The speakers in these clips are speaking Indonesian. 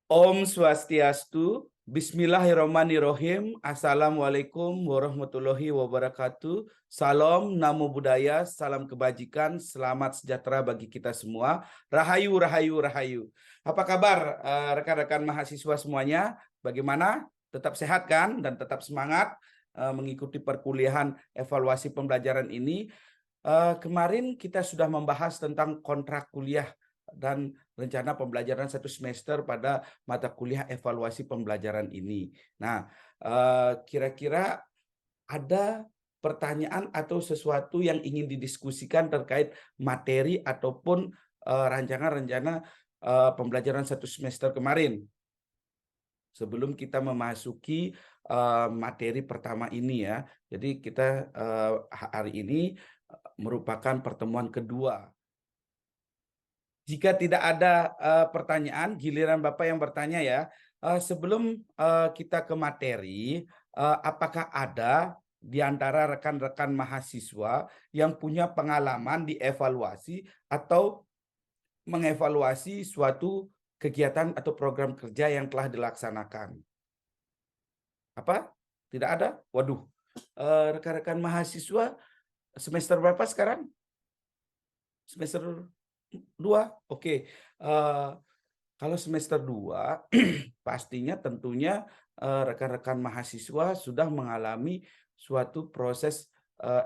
Om Swastiastu, Bismillahirrahmanirrahim, Assalamualaikum warahmatullahi wabarakatuh, Salam, Namo Buddhaya, salam kebajikan, selamat sejahtera bagi kita semua, Rahayu, Rahayu, Rahayu. Apa kabar rekan-rekan mahasiswa semuanya? Bagaimana? Tetap sehat kan? Dan tetap semangat mengikuti perkuliahan evaluasi pembelajaran ini. Kemarin kita sudah membahas tentang kontrak kuliah dan rencana pembelajaran 1 semester pada mata kuliah evaluasi pembelajaran ini. Nah, kira-kira ada pertanyaan atau sesuatu yang ingin didiskusikan terkait materi ataupun rancangan-rencana pembelajaran 1 semester kemarin sebelum kita memasuki materi pertama ini ya. Jadi kita hari ini merupakan pertemuan kedua. Jika tidak ada pertanyaan, giliran Bapak yang bertanya ya. Sebelum kita ke materi, apakah ada di antara rekan-rekan mahasiswa yang punya pengalaman di evaluasi atau mengevaluasi suatu kegiatan atau program kerja yang telah dilaksanakan? Apa? Tidak ada? Waduh, rekan-rekan mahasiswa semester berapa sekarang? Semester 2? Oke. Kalau semester 2, pastinya tentunya rekan-rekan mahasiswa sudah mengalami suatu proses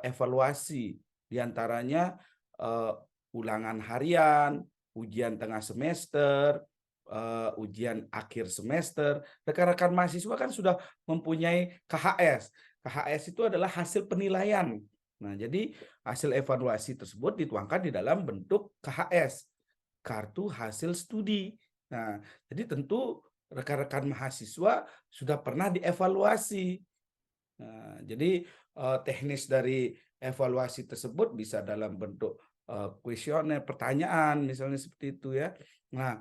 evaluasi, diantaranya ulangan harian, ujian tengah semester, ujian akhir semester. Rekan-rekan mahasiswa kan sudah mempunyai KHS. KHS itu adalah hasil penilaian. Nah, jadi hasil evaluasi tersebut dituangkan di dalam bentuk KHS, kartu hasil studi. Nah, jadi tentu rekan-rekan mahasiswa sudah pernah dievaluasi. Nah, jadi teknis dari evaluasi tersebut bisa dalam bentuk kuesioner, pertanyaan, misalnya seperti itu ya. Nah,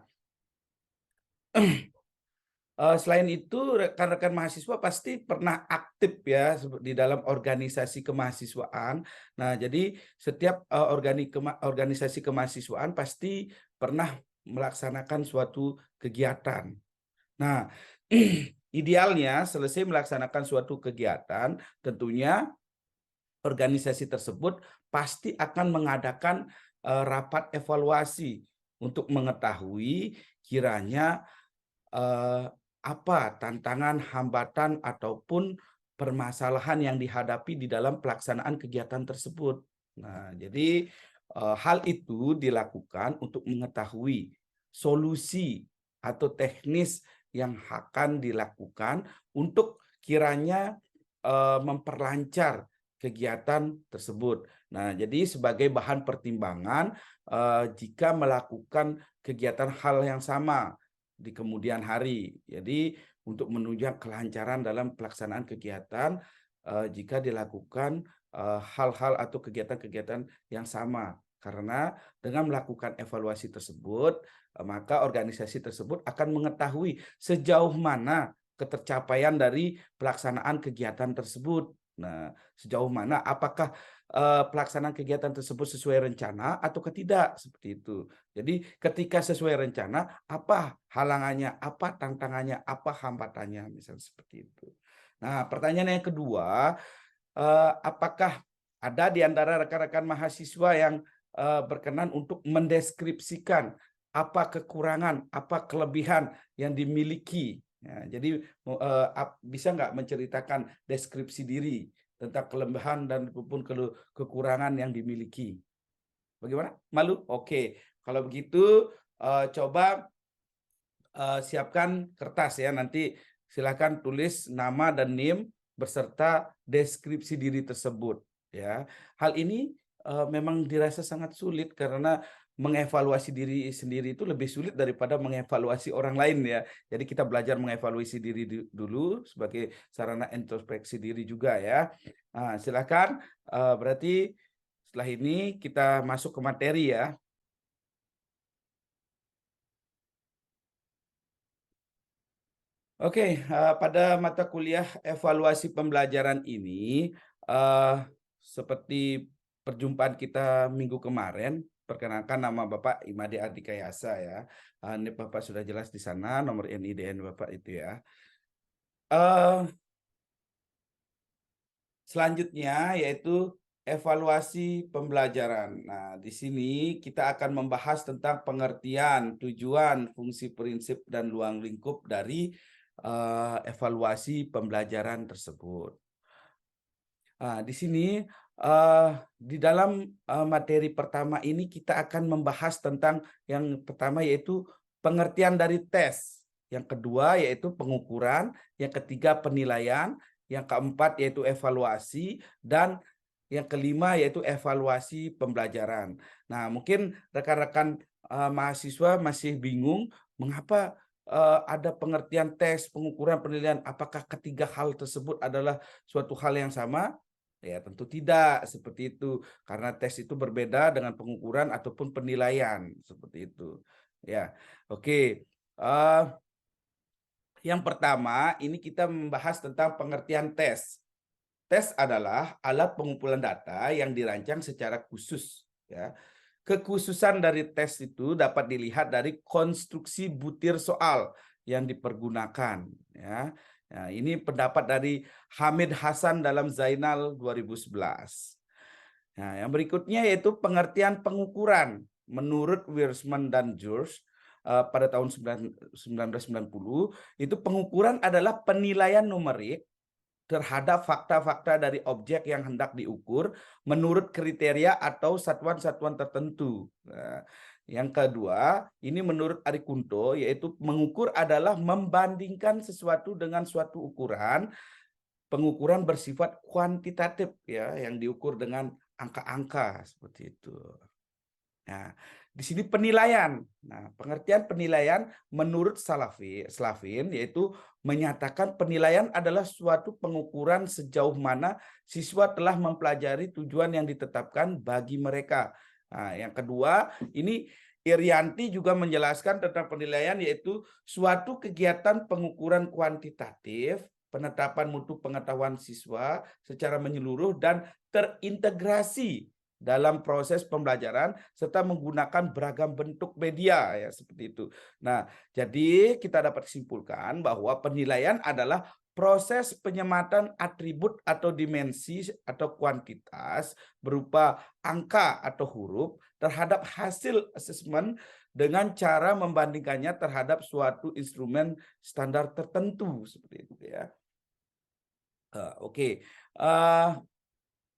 selain itu rekan-rekan mahasiswa pasti pernah aktif ya di dalam organisasi kemahasiswaan. Nah, jadi setiap organisasi kemahasiswaan pasti pernah melaksanakan suatu kegiatan. Nah, idealnya selesai melaksanakan suatu kegiatan, tentunya organisasi tersebut pasti akan mengadakan rapat evaluasi untuk mengetahui kiranya apa tantangan, hambatan, ataupun permasalahan yang dihadapi di dalam pelaksanaan kegiatan tersebut. Nah, jadi hal itu dilakukan untuk mengetahui solusi atau teknis yang akan dilakukan untuk kiranya memperlancar kegiatan tersebut. Nah, jadi sebagai bahan pertimbangan jika melakukan kegiatan hal yang sama di kemudian hari. Jadi untuk menunjang kelancaran dalam pelaksanaan kegiatan jika dilakukan hal-hal atau kegiatan-kegiatan yang sama. Karena dengan melakukan evaluasi tersebut, maka organisasi tersebut akan mengetahui sejauh mana ketercapaian dari pelaksanaan kegiatan tersebut. Nah, sejauh mana apakah pelaksanaan kegiatan tersebut sesuai rencana atau tidak, seperti itu. Jadi ketika sesuai rencana, apa halangannya, apa tantangannya, apa hambatannya, misalnya seperti itu. Nah, pertanyaan yang kedua, apakah ada di antara rekan-rekan mahasiswa yang berkenan untuk mendeskripsikan apa kekurangan, apa kelebihan yang dimiliki. Ya, jadi bisa nggak menceritakan deskripsi diri tentang kelebihan dan maupun kekurangan yang dimiliki? Bagaimana? Malu? Oke. Kalau begitu coba siapkan kertas ya. Nanti silakan tulis nama dan NIM beserta deskripsi diri tersebut ya. Hal ini memang dirasa sangat sulit karena mengevaluasi diri sendiri itu lebih sulit daripada mengevaluasi orang lain ya. Jadi kita belajar mengevaluasi diri dulu sebagai sarana introspeksi diri juga ya. Nah, silakan berarti setelah ini kita masuk ke materi ya. Oke, pada mata kuliah evaluasi pembelajaran ini, seperti perjumpaan kita minggu kemarin, Perkenalkan, nama Bapak Imade Ardikayasa ya. NIP Bapak sudah jelas di sana, nomor NIDN Bapak itu ya. Selanjutnya yaitu evaluasi pembelajaran. Nah, di sini kita akan membahas tentang pengertian, tujuan, fungsi, prinsip, dan ruang lingkup dari evaluasi pembelajaran tersebut. Nah, di sini di dalam materi pertama ini kita akan membahas tentang yang pertama yaitu pengertian dari tes, yang kedua yaitu pengukuran, yang ketiga penilaian, yang keempat yaitu evaluasi, dan yang kelima yaitu evaluasi pembelajaran. Nah, mungkin rekan-rekan mahasiswa masih bingung mengapa ada pengertian tes, pengukuran, penilaian. Apakah ketiga hal tersebut adalah suatu hal yang sama? Ya, tentu tidak seperti itu. Karena tes itu berbeda dengan pengukuran ataupun penilaian seperti itu. Ya, oke. Yang pertama, ini kita membahas tentang pengertian tes. Tes adalah alat pengumpulan data yang dirancang secara khusus. Ya. Kekhususan dari tes itu dapat dilihat dari konstruksi butir soal yang dipergunakan. Ya. Nah, ini pendapat dari Hamid Hasan dalam Zainal 2011. Nah, yang berikutnya yaitu pengertian pengukuran. Menurut Wiersman dan George pada tahun 1990, itu pengukuran adalah penilaian numerik terhadap fakta-fakta dari objek yang hendak diukur menurut kriteria atau satuan-satuan tertentu. Nah, yang kedua, ini menurut Ari Kunto, yaitu mengukur adalah membandingkan sesuatu dengan suatu ukuran. Pengukuran bersifat kuantitatif ya, yang diukur dengan angka-angka seperti itu. Nah, di sini penilaian. Nah, pengertian penilaian menurut Slavin yaitu menyatakan penilaian adalah suatu pengukuran sejauh mana siswa telah mempelajari tujuan yang ditetapkan bagi mereka. Nah, yang kedua, ini Irianti juga menjelaskan tentang penilaian yaitu suatu kegiatan pengukuran kuantitatif, penetapan mutu pengetahuan siswa secara menyeluruh dan terintegrasi dalam proses pembelajaran serta menggunakan beragam bentuk media ya seperti itu. Nah, jadi kita dapat simpulkan bahwa penilaian adalah proses penyematan atribut atau dimensi atau kuantitas berupa angka atau huruf terhadap hasil asesmen dengan cara membandingkannya terhadap suatu instrumen standar tertentu seperti itu ya. Oke.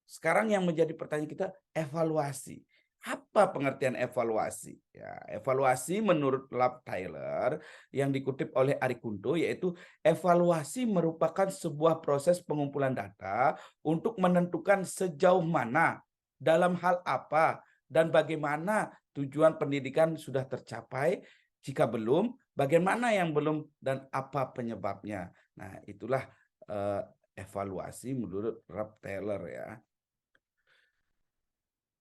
Sekarang yang menjadi pertanyaan kita, evaluasi. Apa pengertian evaluasi? Ya, evaluasi menurut Lab Tyler yang dikutip oleh Ari Kunto yaitu evaluasi merupakan sebuah proses pengumpulan data untuk menentukan sejauh mana, dalam hal apa, dan bagaimana tujuan pendidikan sudah tercapai. Jika belum, bagaimana yang belum dan apa penyebabnya. Nah, itulah evaluasi menurut Rob Taylor ya.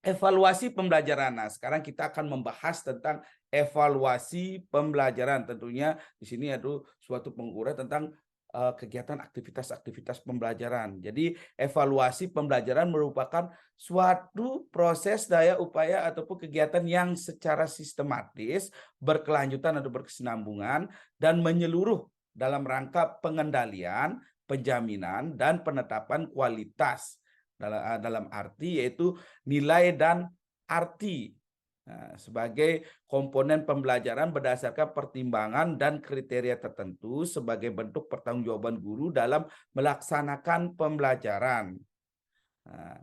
Evaluasi pembelajaran. Nah, sekarang kita akan membahas tentang evaluasi pembelajaran. Tentunya di sini ada suatu pengukuran tentang kegiatan aktivitas-aktivitas pembelajaran. Jadi evaluasi pembelajaran merupakan suatu proses daya upaya ataupun kegiatan yang secara sistematis, berkelanjutan atau berkesinambungan dan menyeluruh dalam rangka pengendalian, penjaminan dan penetapan kualitas dalam arti yaitu nilai dan arti sebagai komponen pembelajaran berdasarkan pertimbangan dan kriteria tertentu sebagai bentuk pertanggungjawaban guru dalam melaksanakan pembelajaran. Nah,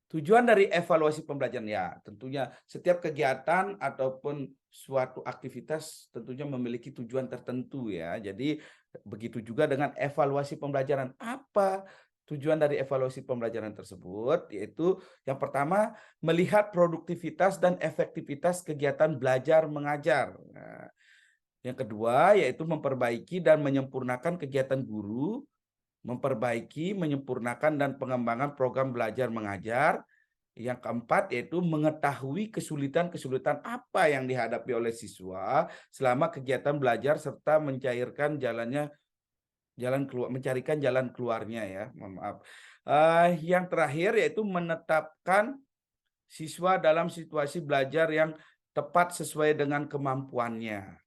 tujuan dari evaluasi pembelajaran ya tentunya setiap kegiatan ataupun suatu aktivitas tentunya memiliki tujuan tertentu ya. Jadi begitu juga dengan evaluasi pembelajaran. Apa tujuan dari evaluasi pembelajaran tersebut? Yaitu yang pertama melihat produktivitas dan efektivitas kegiatan belajar mengajar. Nah, yang kedua yaitu memperbaiki dan menyempurnakan kegiatan guru, memperbaiki, menyempurnakan dan pengembangan program belajar mengajar. Yang keempat yaitu mengetahui kesulitan-kesulitan apa yang dihadapi oleh siswa selama kegiatan belajar serta mencarikan jalan keluarnya ya. Mohon maaf. Yang terakhir yaitu menetapkan siswa dalam situasi belajar yang tepat sesuai dengan kemampuannya.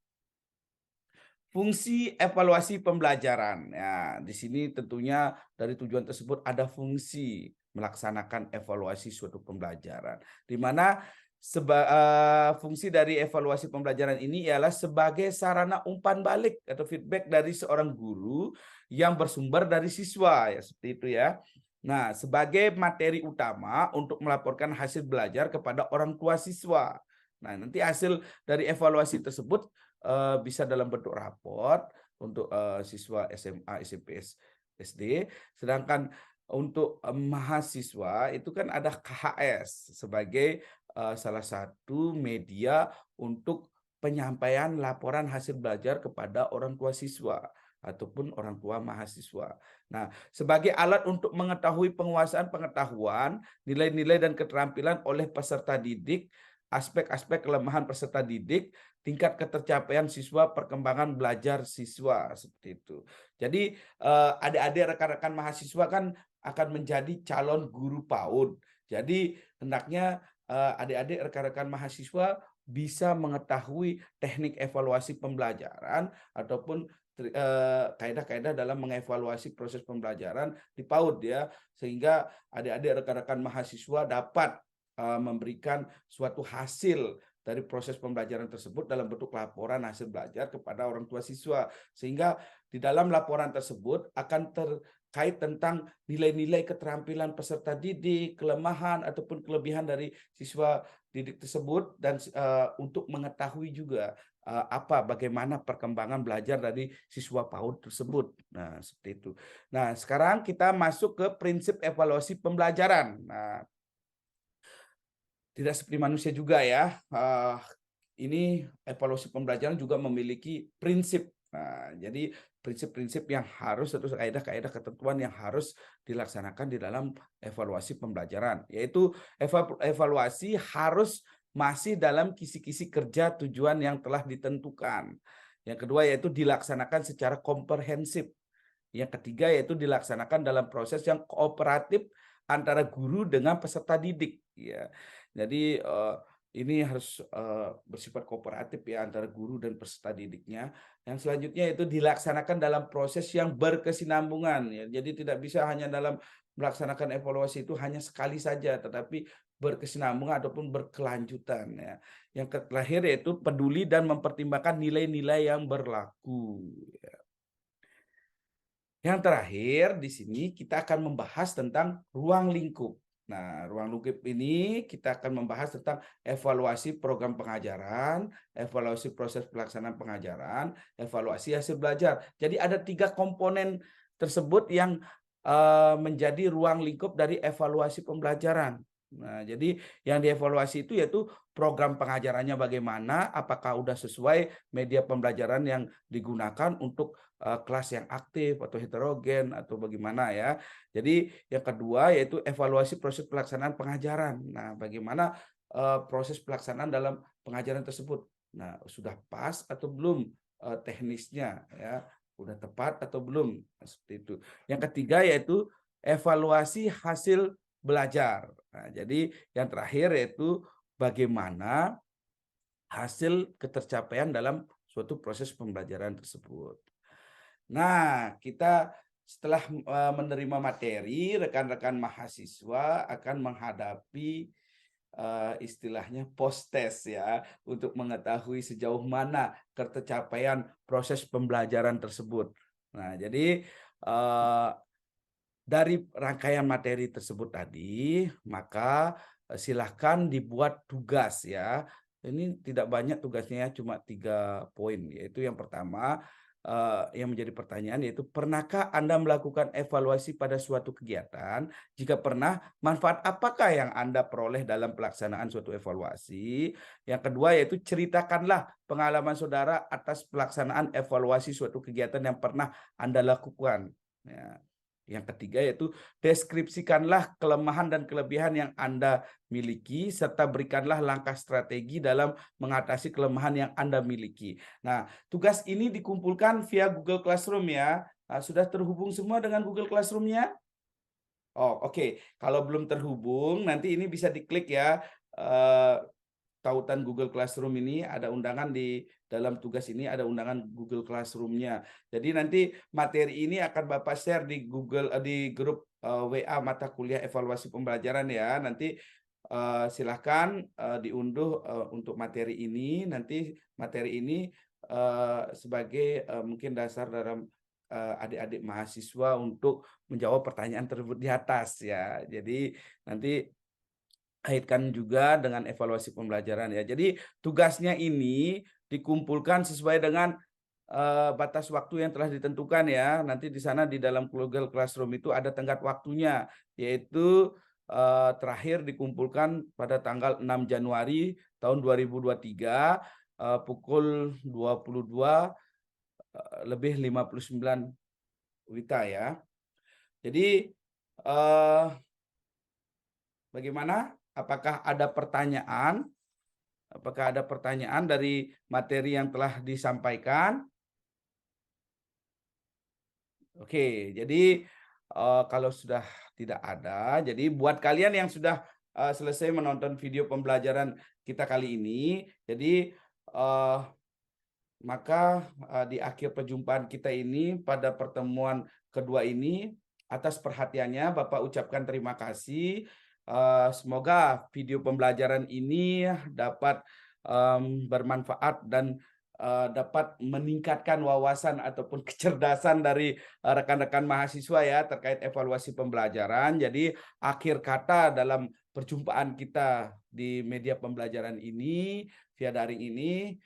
Fungsi evaluasi pembelajaran. Ya, di sini tentunya dari tujuan tersebut ada fungsi melaksanakan evaluasi suatu pembelajaran. Di mana fungsi dari evaluasi pembelajaran ini ialah sebagai sarana umpan balik atau feedback dari seorang guru yang bersumber dari siswa, ya seperti itu ya. Nah, sebagai materi utama untuk melaporkan hasil belajar kepada orang tua siswa. Nah, nanti hasil dari evaluasi tersebut bisa dalam bentuk raport untuk siswa SMA, SMP, SD. Sedangkan untuk mahasiswa itu kan ada KHS sebagai salah satu media untuk penyampaian laporan hasil belajar kepada orang tua siswa ataupun orang tua mahasiswa. Nah, sebagai alat untuk mengetahui penguasaan pengetahuan, nilai-nilai dan keterampilan oleh peserta didik, aspek-aspek kelemahan peserta didik, tingkat ketercapaian siswa, perkembangan belajar siswa, seperti itu. Jadi adik-adik rekan-rekan mahasiswa kan akan menjadi calon guru PAUD. Jadi hendaknya adik-adik rekan-rekan mahasiswa bisa mengetahui teknik evaluasi pembelajaran ataupun kaidah-kaidah dalam mengevaluasi proses pembelajaran di PAUD ya, sehingga adik-adik rekan-rekan mahasiswa dapat memberikan suatu hasil dari proses pembelajaran tersebut dalam bentuk laporan hasil belajar kepada orang tua siswa, sehingga di dalam laporan tersebut akan terkait tentang nilai-nilai keterampilan peserta didik, kelemahan ataupun kelebihan dari siswa didik tersebut, dan untuk mengetahui juga bagaimana perkembangan belajar dari siswa PAUD tersebut. Nah, seperti itu. Nah, sekarang kita masuk ke prinsip evaluasi pembelajaran. Nah, tidak seperti manusia juga ya. Ini evaluasi pembelajaran juga memiliki prinsip. Nah, jadi prinsip-prinsip yang harus atau kaidah-kaidah ketentuan yang harus dilaksanakan di dalam evaluasi pembelajaran, yaitu evaluasi harus masih dalam kisi-kisi kerja tujuan yang telah ditentukan. Yang kedua yaitu dilaksanakan secara komprehensif. Yang ketiga yaitu dilaksanakan dalam proses yang kooperatif antara guru dengan peserta didik. Ya. Jadi ini harus bersifat kooperatif ya antara guru dan peserta didiknya. Yang selanjutnya itu dilaksanakan dalam proses yang berkesinambungan. Ya. Jadi tidak bisa hanya dalam melaksanakan evaluasi itu hanya sekali saja, tetapi berkesinambungan ataupun berkelanjutan. Ya. Yang terakhir yaitu peduli dan mempertimbangkan nilai-nilai yang berlaku. Ya. Yang terakhir di sini kita akan membahas tentang ruang lingkup. Nah, ruang lingkup ini kita akan membahas tentang evaluasi program pengajaran, evaluasi proses pelaksanaan pengajaran, evaluasi hasil belajar. Jadi ada 3 komponen tersebut yang menjadi ruang lingkup dari evaluasi pembelajaran. Nah, jadi yang dievaluasi itu yaitu program pengajarannya bagaimana, apakah sudah sesuai media pembelajaran yang digunakan untuk kelas yang aktif atau heterogen atau bagaimana ya. Jadi yang kedua yaitu evaluasi proses pelaksanaan pengajaran. Nah, bagaimana proses pelaksanaan dalam pengajaran tersebut. Nah, sudah pas atau belum teknisnya ya, sudah tepat atau belum. Nah, seperti itu. Yang ketiga yaitu evaluasi hasil belajar. Nah, jadi yang terakhir yaitu bagaimana hasil ketercapaian dalam suatu proses pembelajaran tersebut. Nah, kita setelah menerima materi, rekan-rekan mahasiswa akan menghadapi istilahnya post test ya, untuk mengetahui sejauh mana ketercapaian proses pembelajaran tersebut. Nah, jadi dari rangkaian materi tersebut tadi, maka silahkan dibuat tugas ya. Ini tidak banyak tugasnya, cuma 3 poin. Yaitu yang pertama, yang menjadi pertanyaan yaitu, pernahkah Anda melakukan evaluasi pada suatu kegiatan? Jika pernah, manfaat apakah yang Anda peroleh dalam pelaksanaan suatu evaluasi? Yang kedua yaitu, ceritakanlah pengalaman saudara atas pelaksanaan evaluasi suatu kegiatan yang pernah Anda lakukan. Ya. Yang ketiga yaitu deskripsikanlah kelemahan dan kelebihan yang Anda miliki serta berikanlah langkah strategi dalam mengatasi kelemahan yang Anda miliki. Nah, tugas ini dikumpulkan via Google Classroom ya. Nah, sudah terhubung semua dengan Google Classroom-nya? Oh, oke. Kalau belum terhubung, nanti ini bisa diklik ya, eee, tautan Google Classroom ini ada undangan di dalam tugas ini ada undangan Google Classroom-nya. Jadi nanti materi ini akan Bapak share di di grup, WA mata kuliah evaluasi pembelajaran ya. Nanti, silahkan, diunduh, untuk materi ini. Nanti materi ini, sebagai, mungkin dasar dalam, adik-adik mahasiswa untuk menjawab pertanyaan tersebut di atas ya. Jadi nanti kaitkan juga dengan evaluasi pembelajaran ya. Jadi tugasnya ini dikumpulkan sesuai dengan, batas waktu yang telah ditentukan ya. Nanti di sana di dalam Google Classroom itu ada tenggat waktunya, yaitu, terakhir dikumpulkan pada tanggal 6 Januari tahun 2023, pukul 22, lebih 59 WITA ya. Jadi, bagaimana? Apakah ada pertanyaan? Apakah ada pertanyaan dari materi yang telah disampaikan? Oke, jadi, kalau sudah tidak ada, jadi buat kalian yang sudah, selesai menonton video pembelajaran kita kali ini, jadi, maka, di akhir perjumpaan kita ini pada pertemuan kedua ini, atas perhatiannya Bapak ucapkan terima kasih. Semoga video pembelajaran ini dapat, bermanfaat dan, dapat meningkatkan wawasan ataupun kecerdasan dari, rekan-rekan mahasiswa ya terkait evaluasi pembelajaran. Jadi akhir kata dalam perjumpaan kita di media pembelajaran ini, via daring ini,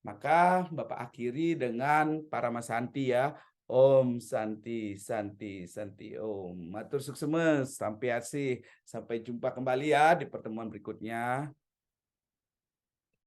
maka Bapak akhiri dengan Parama Santi ya. Om Santi Santi Santi Om. Matur sukses, sampai asih. Sampai jumpa kembali ya di pertemuan berikutnya.